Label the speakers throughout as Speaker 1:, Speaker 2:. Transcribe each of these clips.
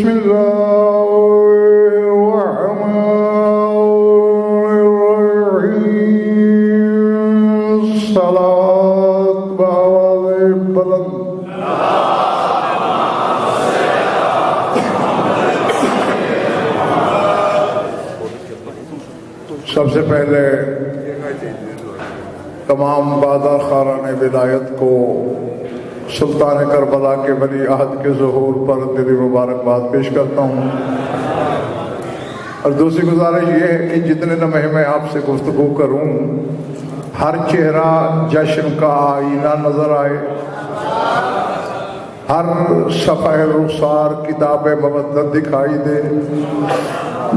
Speaker 1: بسم اللہ الرحمن الرحیم صلاۃ بآواز بلند سب سے پہلے تمام بادہ خاران ولایت کو سلطان کربلا کے ولی عہد کے ظہور پر دلی مبارکباد پیش کرتا ہوں، اور دوسری گزارش یہ ہے کہ جتنے لمحے میں آپ سے گفتگو کروں ہر چہرہ جشن کا آئینہ نظر آئے، ہر صفحہ رخسار کتاب مبدت دکھائی دے،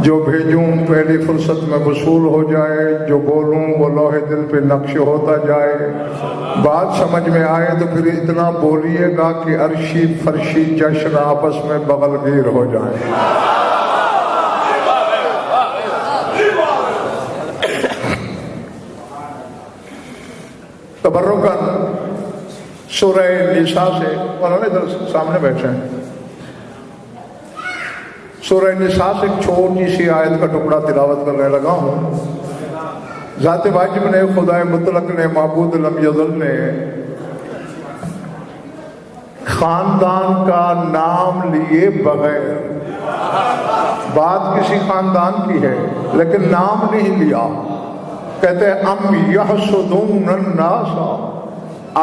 Speaker 1: جو بھیجوں پہلی فرصت میں وصول ہو جائے، جو بولوں وہ لوح دل پہ نقش ہوتا جائے، بات سمجھ میں آئے تو پھر اتنا بولیے گا کہ عرشی فرشی جشن آپس میں بغل گیر ہو جائیں۔ تبرکاً سورہ نساء سے، مولانا ادھر سامنے بیٹھے ہیں، سورہ نساء سے ایک چھوٹی سی آیت کا ٹکڑا تلاوت کرنے لگا ہوں۔ ذات واجب نے، خدا مطلق نے، معبود لم یزل نے خاندان کا نام لیے بغیر، بات کسی خاندان کی ہے لیکن نام نہیں لیا، کہتے ہیں ام یحسدون الناس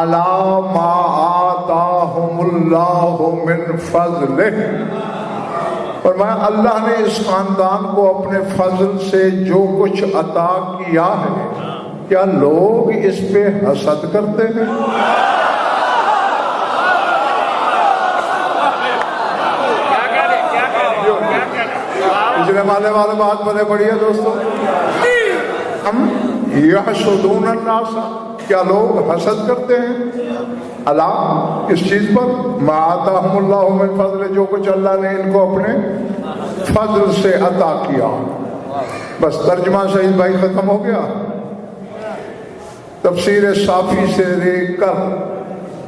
Speaker 1: علی ما آتاہم اللہ من فضلہ، فرمایا اللہ نے اس خاندان کو اپنے فضل سے جو کچھ عطا کیا ہے، کیا لوگ اس پہ حسد کرتے ہیں؟ پچھلے مالے والے بات بڑے بڑی ہے دوستوں، ہم یحسدون الناس، کیا لوگ حسد کرتے ہیں؟ اللہ اس چیز پر ما آتاہم اللہ من فضل، جو کچھ اللہ نے ان کو اپنے فضل سے عطا کیا۔ بس ترجمہ شہید بھائی ختم ہو گیا۔ تفسیر صافی سے لے کر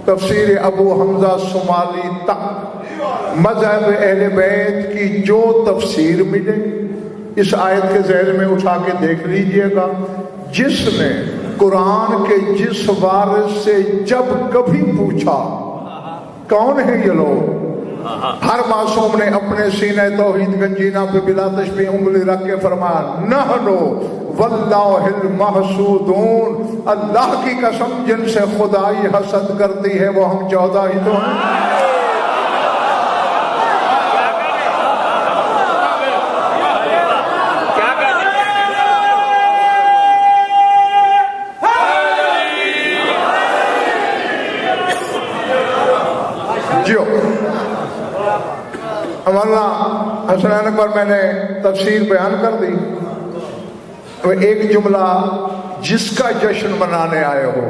Speaker 1: تفسیر ابو حمزہ صومالی تک مذہب اہل بیت کی جو تفسیر ملے اس آیت کے ذیل میں اٹھا کے دیکھ لیجئے گا۔ جس نے قرآن کے جس وارث سے جب کبھی پوچھا کون ہے یہ لوگ، ہر معصوم نے اپنے سینہ توحید گنجینہ پہ بلا تشبیہ انگلی رکھ کے فرمایا نحنو واللہ المحسودون، اللہ کی قسم جن سے خدائی حسد کرتی ہے وہ ہم 14 ہی تو ہیں۔ مولانا حسنین اکبر میں نے تفسیر بیان کر دی، ایک جملہ جس کا جشن منانے آئے ہو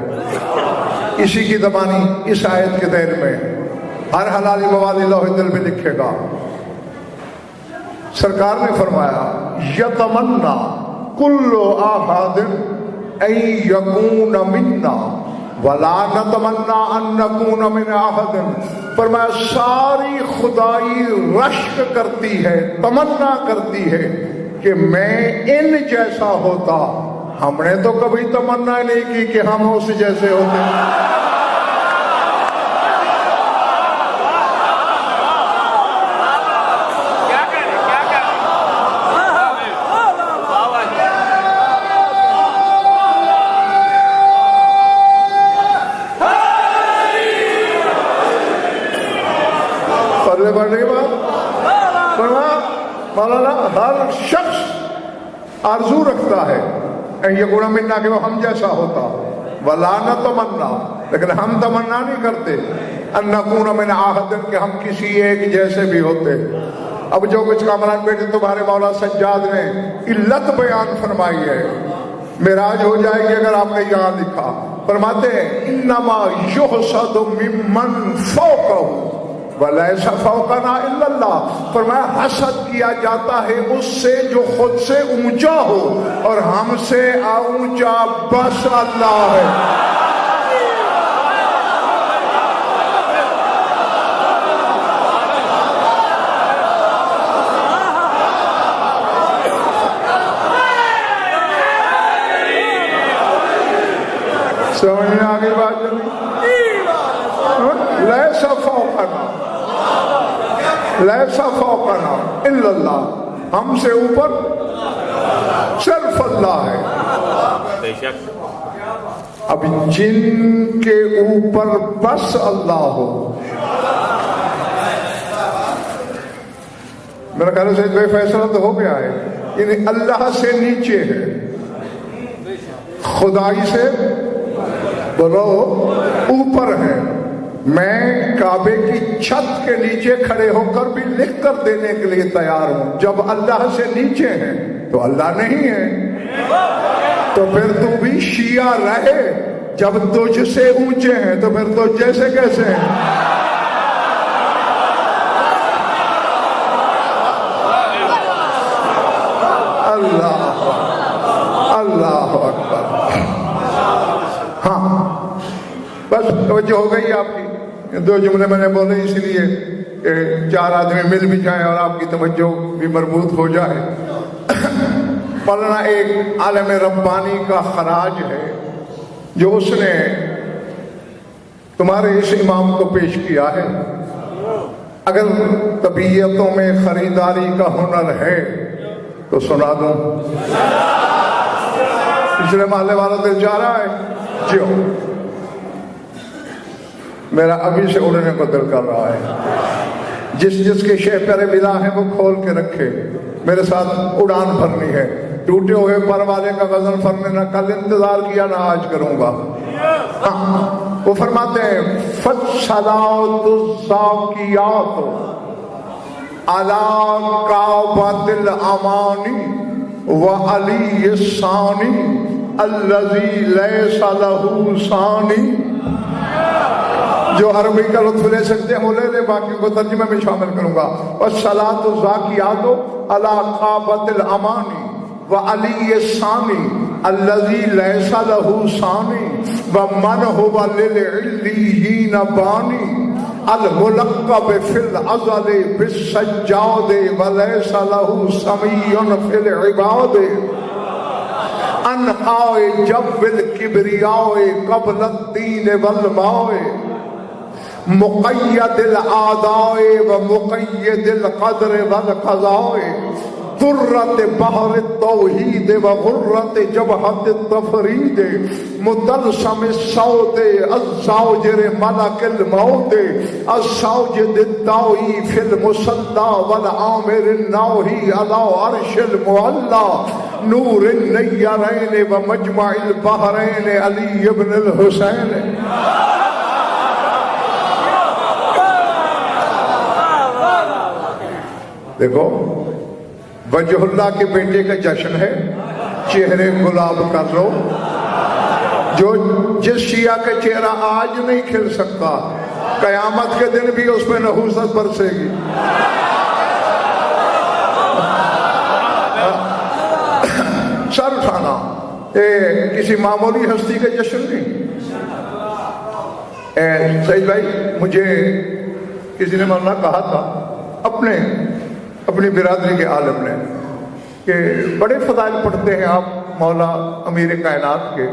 Speaker 1: اسی کی زبانی اس آیت کے دیر میں ہر حلالی موالی لوح دل میں لکھے گا۔ سرکار نے فرمایا یتمنا کل احد ان یکون منا ولا نتمنا ان نکون من احد، فرمایا ساری خدائی رشک کرتی ہے، تمنا کرتی ہے کہ میں ان جیسا ہوتا، ہم نے تو کبھی تمنا نہیں کی کہ ہم اس جیسے ہوتے۔ مولانا ہر شخص آرزو رکھتا ہے یہ گناہ منا کہ وہ ہم جیسا ہوتا، ولا نتمنا، لیکن ہم تمنا نہیں کرتے ان نکون من احد کہ ہم کسی ایک جیسے بھی ہوتے۔ اب جو کچھ کامران بیٹے تمہارے مولا سجاد نے علت بیان فرمائی ہے، معراج ہو جائے گی اگر آپ نے یہاں لکھا، فرماتے ہیں انما یحسد ممن فوقہ وَلَيْسَ فَوْقَنَا إِلَّا اللَّهُ، فرمایا حسد کیا جاتا ہے اس سے جو خود سے اونچا ہو، اور ہم سے اونچا بس اللہ ہے۔ سمجھ میں آگے بات چلی؟ لیسا فوقنا لیسا فوقنا الا اللہ، ہم سے اوپر صرف اللہ ہے۔
Speaker 2: بے شک
Speaker 1: اب جن کے اوپر بس اللہ ہو، میرا خیال ہے بھائی فیصلہ تو ہو گیا ہے، یعنی اللہ سے نیچے ہے، خدائی سے بولو اوپر ہے۔ میں کعبے کی چھت کے نیچے کھڑے ہو کر بھی لکھ کر دینے کے لیے تیار ہوں، جب اللہ سے نیچے ہیں تو اللہ نہیں ہے، تو پھر تو بھی شیعہ رہے، جب تجھ سے اونچے ہیں تو پھر تو جیسے کیسے ہیں؟ اللہ اللہ اکبر۔ ہاں بس توجہ ہو گئی آپ کی، دو جملے میں نے بولے اس لیے کہ چار آدمی مل بھی جائیں اور آپ کی توجہ بھی مربوط ہو جائے۔ پڑھنا ایک عالم ربانی کا خراج ہے جو اس نے تمہارے اس امام کو پیش کیا ہے۔ اگر طبیعتوں میں خریداری کا ہنر ہے تو سنا دوں۔ پچھلے محلے والا دل جا رہا ہے جیو، میرا ابھی سے اڑنے کو دل کر رہا ہے۔ جس جس کے شہ پر ملا ہے وہ کھول کے رکھے، میرے ساتھ اڑان بھرنی ہے۔ ٹوٹے ہوئے پر والے کا غزل فرنے نہ کل انتظار کیا نہ آج کروں گا۔ وہ فرماتے ہیں فَالصَّلَاةُ الزَّاكِيَاتُ عَلَى كَعْبَةِ الْأَمَانِ وَعَلِيِّ الثَّانِي الَّذِي لَيْسَ لَهُ ثَانِي۔ جو عربی کا لطف لے سکتے ہیں وہ لے لے، باقی کو ترجمہ میں شامل کروں گا۔ وَالصَّلَاةُ الزَّاكِيَاتُ عَلَى كَعْبَةِ الْأَمَانِ وَعَلِيِّ الثَّانِي الَّذِي لَيْسَ لَهُ ثَانِي وَمَنْ هُوَ لِلْعِلِّيِّينَ بَانِي الملقب فی الازل بالسجاد وليس له سمیع فی العباد انقاء جو الکبریاء قبل الدین والماء مقید الاعداء ومقید القدر والقضاء ذرت بحر التوحید وغرت جبہت التفرید متلسم الصوت الزوجر ملک الموت السوجد الدائی فی المصلی والعامر النوحی علی عرش المعلی نور النیرین ومجمع البحرین علی ابن الحسین۔ دیکھو وجہ اللہ کے بیٹے کا جشن ہے، چہرے گلاب کر لو۔ جو جس شیعہ کا چہرہ آج نہیں کھل سکتا، قیامت کے دن بھی اس پہ نحوست برسے گی۔ سر اٹھانا کسی معمولی ہستی کا جشن نہیں۔ سعید بھائی، مجھے کسی نے مولانا کہا تھا اپنی برادری کے عالم نے کہ بڑے فضائل پڑھتے ہیں آپ مولا امیر کائنات کے،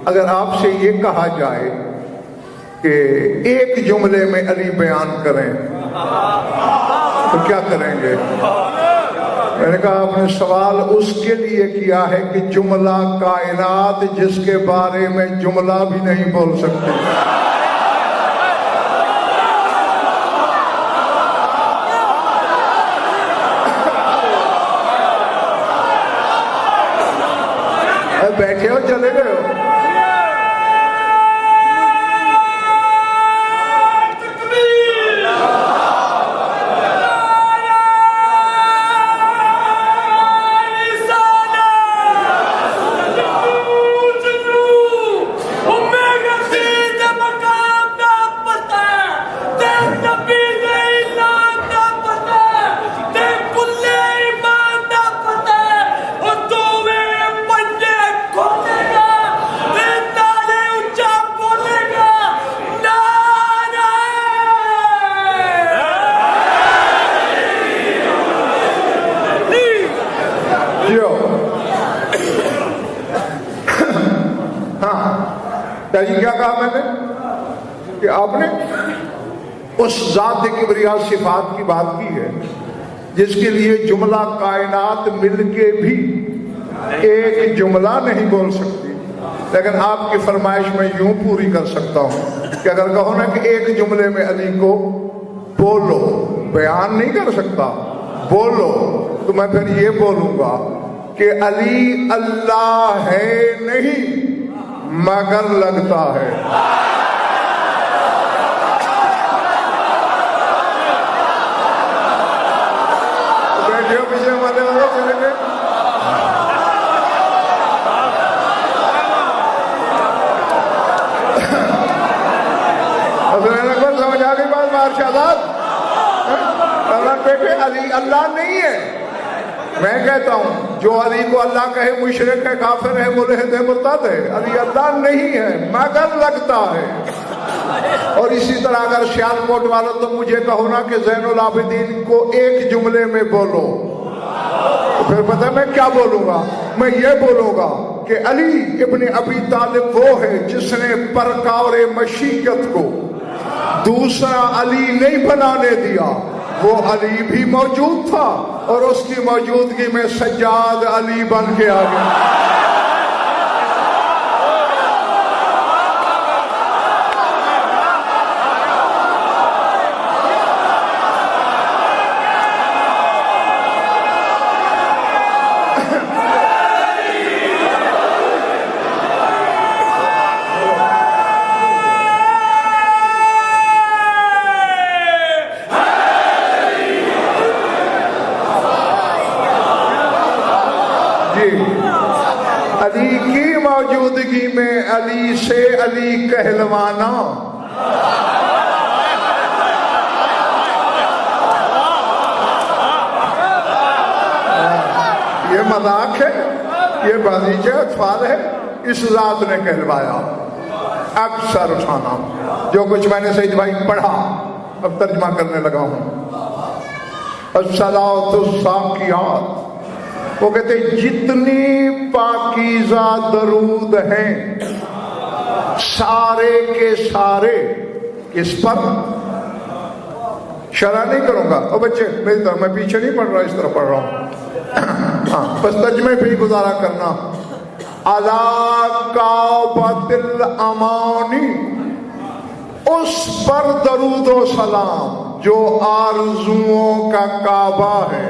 Speaker 1: اگر آپ سے یہ کہا جائے کہ ایک جملے میں علی بیان کریں تو کیا کریں گے؟ میں نے کہا آپ نے سوال اس کے لیے کیا ہے کہ جملہ کائنات جس کے بارے میں جملہ بھی نہیں بول سکتے۔ بیٹھے ہو چلے گئے ہو؟ کیا کہا میں نے کہ آپ نے اس ذات کبریا صفات کی بات کی ہے جس کے لیے جملہ کائنات مل کے بھی ایک جملہ نہیں بول سکتی، لیکن آپ کی فرمائش میں یوں پوری کر سکتا ہوں کہ اگر کہو نا کہ ایک جملے میں علی کو بولو، بیان نہیں کر سکتا، بولو، تو میں پھر یہ بولوں گا کہ علی اللہ ہے نہیں مگر لگتا ہے۔ بیٹھے پیچھے والے والوں چلے گئے، سمجھ آ گئی بات مارشاد؟ بیٹے علی اللہ نہیں ہے، میں کہتا ہوں جو علی کو اللہ کہے مشرک ہے، کافر ہے، ملحد ہے، مرتد ہے۔ علی اللہ نہیں ہے مگر لگتا ہے۔ اور اسی طرح اگر سیال کوٹ والا تو مجھے کہو نا کہ زین العابدین کو ایک جملے میں بولو، تو پھر پتہ میں کیا بولوں گا؟ میں یہ بولوں گا کہ علی ابن ابی طالب وہ ہے جس نے پرکار مشیت کو دوسرا علی نہیں بنانے دیا، وہ علی بھی موجود تھا اور اس کی موجودگی میں سجاد علی بن کے آ گیا۔ علی کی موجودگی میں علی سے علی کہلوانا، یہ مذاق ہے، یہ بازیچے اطفال ہے، اس ذات نے کہلوایا۔ اب سر اٹھانا، جو کچھ میں نے سعید بھائی پڑھا اب ترجمہ کرنے لگا ہوں۔ الصلاۃ الساقیات، وہ کہتے ہیں جتنی پاکیزہ درود ہیں سارے کے سارے کس پر؟ شرح نہیں کروں گا او بچے میری طرح، میں پیچھے نہیں پڑھ رہا، اس طرح پڑھ رہا ہوں، ہاں بس ترجمے پہ ہی گزارا کرنا۔ علی کعبۃ الامانی، اس پر درود و سلام جو آرزوؤں کا کعبہ ہے۔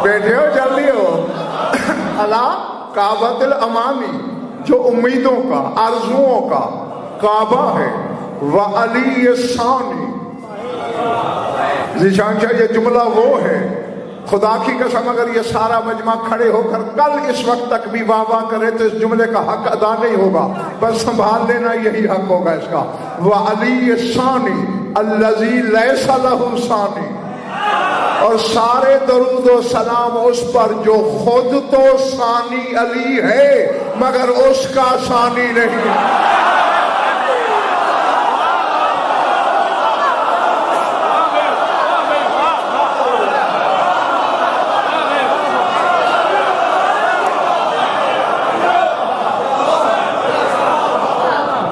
Speaker 1: بیٹھے ہو جلدی ہو۔ اللہ کعبۃ الامانی، جو امیدوں کا، آرزوؤں کا کعبہ ہے۔ وعلی الثانی، ذیشان شاہ یہ جملہ وہ ہے، خدا کی قسم اگر یہ سارا مجمع کھڑے ہو کر کل اس وقت تک بھی واہ واہ کرے تو اس جملے کا حق ادا نہیں ہوگا، بس سنبھال لینا یہی حق ہوگا اس کا۔ وعلی الثانی الذی لیس لہ ثانی، اور سارے درود و سلام اس پر جو خود تو ثانی علی ہے مگر اس کا ثانی نہیں۔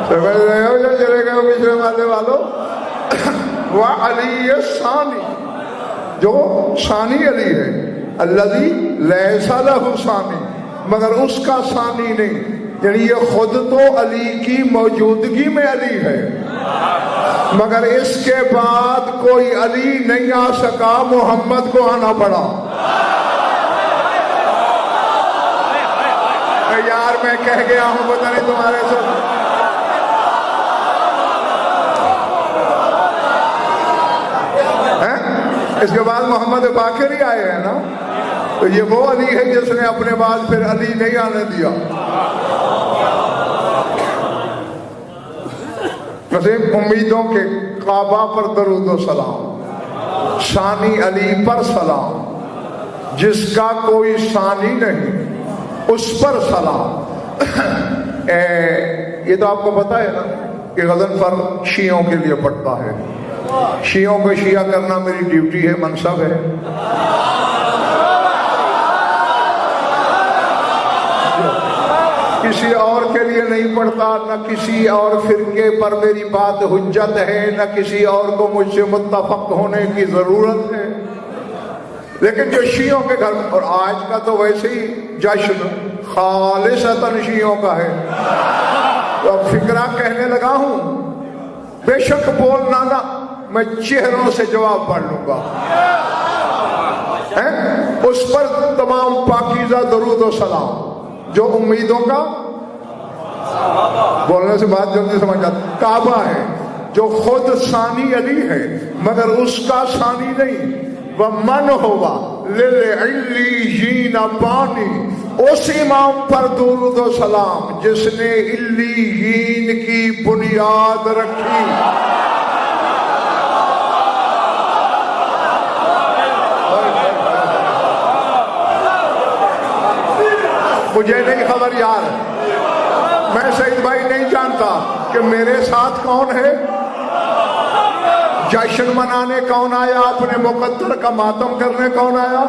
Speaker 1: سمجھ رہے ہو جو چلے گئے پچھلے والے والوں؟ وعلی الثانی، جو ثانی علی ہے، الذی لیس لہ ثانی، مگر اس کا ثانی نہیں، یعنی یہ خود تو علی کی موجودگی میں علی ہے مگر اس کے بعد کوئی علی نہیں آ سکا، محمد کو آنا پڑا۔ یار میں کہہ گیا ہوں، پتہ نہیں تمہارے سے اس کے بعد محمد باقر ہی آئے ہیں نا، تو یہ وہ علی ہے جس نے اپنے بعد پھر علی نہیں آنے دیا۔ نصیب امیدوں کے کعبہ پر درود و سلام، ثانی علی پر سلام، جس کا کوئی ثانی نہیں اس پر سلام۔ یہ تو آپ کو پتہ ہے نا کہ غضنفر شیعوں کے لیے پڑھتا ہے، شیعوں کو شیعہ کرنا میری ڈیوٹی ہے، منصب ہے۔ کسی اور کے لیے نہیں پڑھتا، نہ کسی اور فرقے پر میری بات حجت ہے، نہ کسی اور کو مجھ سے متفق ہونے کی ضرورت ہے۔ لیکن جو شیعوں کے گھر، اور آج کا تو ویسے ہی جشن خالصتاً شیعوں کا ہے، تو اب فکرہ کہنے لگا ہوں، بے شک بولنا نا، میں چہروں سے جواب پڑھ لوں گا، اس پر تمام پاکیزہ درود و سلام جو امیدوں کا، بولنے سے بات جلدی سمجھ جاتا، کعبہ ہے جو خود ثانی علی ہے مگر اس کا ثانی نہیں، وَمَنْ هُوَ لِلْعِلِّيِّينَ بَانِي، اس امام پر درود و سلام جس نے علیین کی بنیاد رکھی۔ مجھے نہیں خبر یار، میں سعید بھائی نہیں جانتا کہ میرے ساتھ کون ہے، جشن منانے کون آیا، اپنے مقدر کا ماتم کرنے کون آیا؟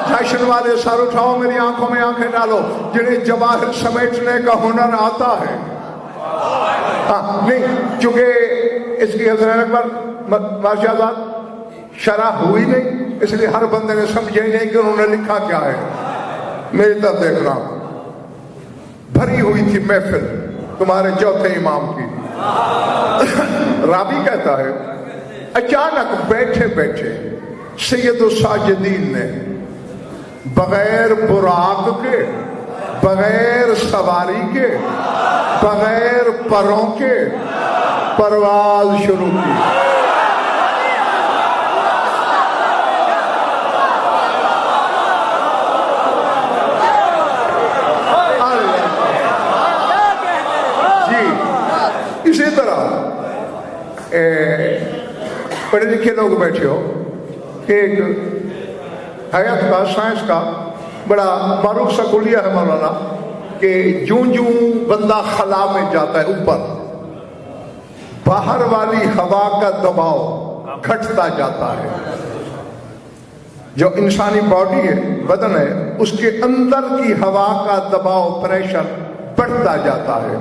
Speaker 1: جشن والے سر اٹھاؤ، میری آنکھوں میں آنکھیں ڈالو، جنہیں جواہر سمیٹنے کا ہنر آتا ہے۔ ہاں نہیں، چونکہ اس کی حضرت اکبر ماشاء اللہ شرح ہوئی نہیں، اس لیے ہر بندے نے سمجھے نہیں کہ انہوں نے لکھا کیا ہے۔ میری طرف دیکھ رہا ہوں، بھری ہوئی تھی محفل تمہارے چوتھے امام کی۔ راوی کہتا ہے اچانک بیٹھے بیٹھے سید الساجدین نے بغیر براق کے، بغیر سواری کے، بغیر پروں کے پرواز شروع کی۔ اسی طرح پڑھے لکھے لوگ بیٹھے ہو کہ ایک حیات کا، سائنس کا بڑا معروف سا کلیہ ہے مولانا، کہ جوں جوں بندہ خلا میں جاتا ہے اوپر، باہر والی ہوا کا دباؤ گھٹتا جاتا ہے۔ جو انسانی باڈی ہے، بدن ہے، اس کے اندر کی ہوا کا دباؤ، پریشر بڑھتا جاتا ہے،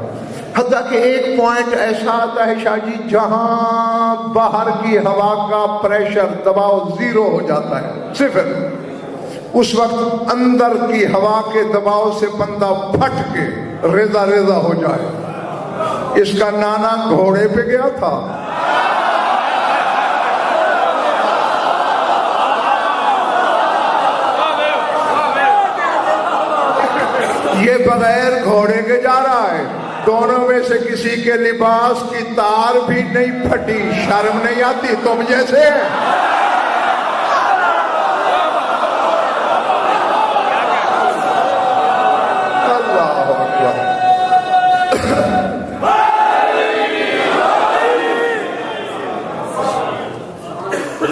Speaker 1: حتیٰ کہ ایک پوائنٹ ایسا آتا ہے شاہ جی جہاں باہر کی ہوا کا پریشر، دباؤ زیرو ہو جاتا ہے، صفر۔ اس وقت اندر کی ہوا کے دباؤ سے بندہ پھٹ کے ریزہ ریزہ ہو جائے۔ اس کا نانا گھوڑے پہ گیا تھا، یہ بغیر گھوڑے کے جا رہا ہے، دونوں میں سے کسی کے لباس کی تار بھی نہیں پھٹی، شرم نہیں آتی تم جیسے؟ اللہ اکبر۔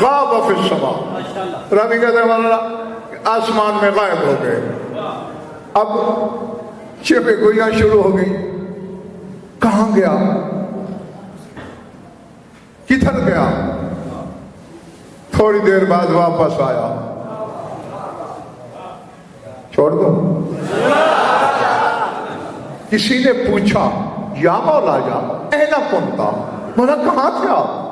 Speaker 1: غاب فی السماء، ربی کہتے ہیں مولانا آسمان میں غائب ہو گئے۔ اب چپے گوئیاں شروع ہو گئی، کہاں گیا، کدھر گیا؟ تھوڑی دیر بعد واپس آیا، چھوڑ دو۔ کسی نے پوچھا یا مولا جا اینا کنتا، مولا کہاں تھے آپ؟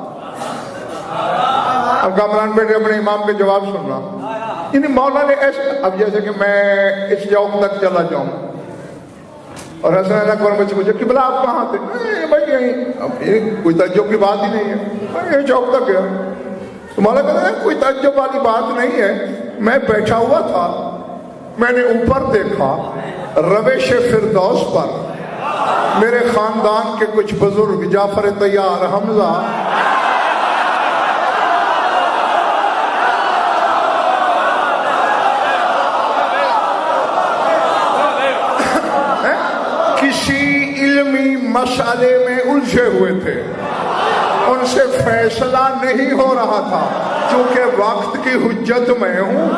Speaker 1: اب کامران بیٹے اپنے امام کے جواب سننا، یعنی مولا نے ایسے، اب جیسے کہ میں اس چوک تک چلا جاؤں اور حسن اکبر مجھ سے پوچھے قبلہ آپ کہاں تھے؟ بھائی یہیں، اب یہ کوئی تعجب کی بات ہی نہیں ہے، یہ چوک تک گیا۔ تو مولا کہتا ہے کوئی تعجب والی بات نہیں ہے، میں بیٹھا ہوا تھا، میں نے اوپر دیکھا روش فردوس پر میرے خاندان کے کچھ بزرگ جعفر طیار، حمزہ، کسی علمی مسئلے میں الجھے ہوئے تھے، ان سے فیصلہ نہیں ہو رہا تھا، چونکہ وقت کی حجت میں ہوں،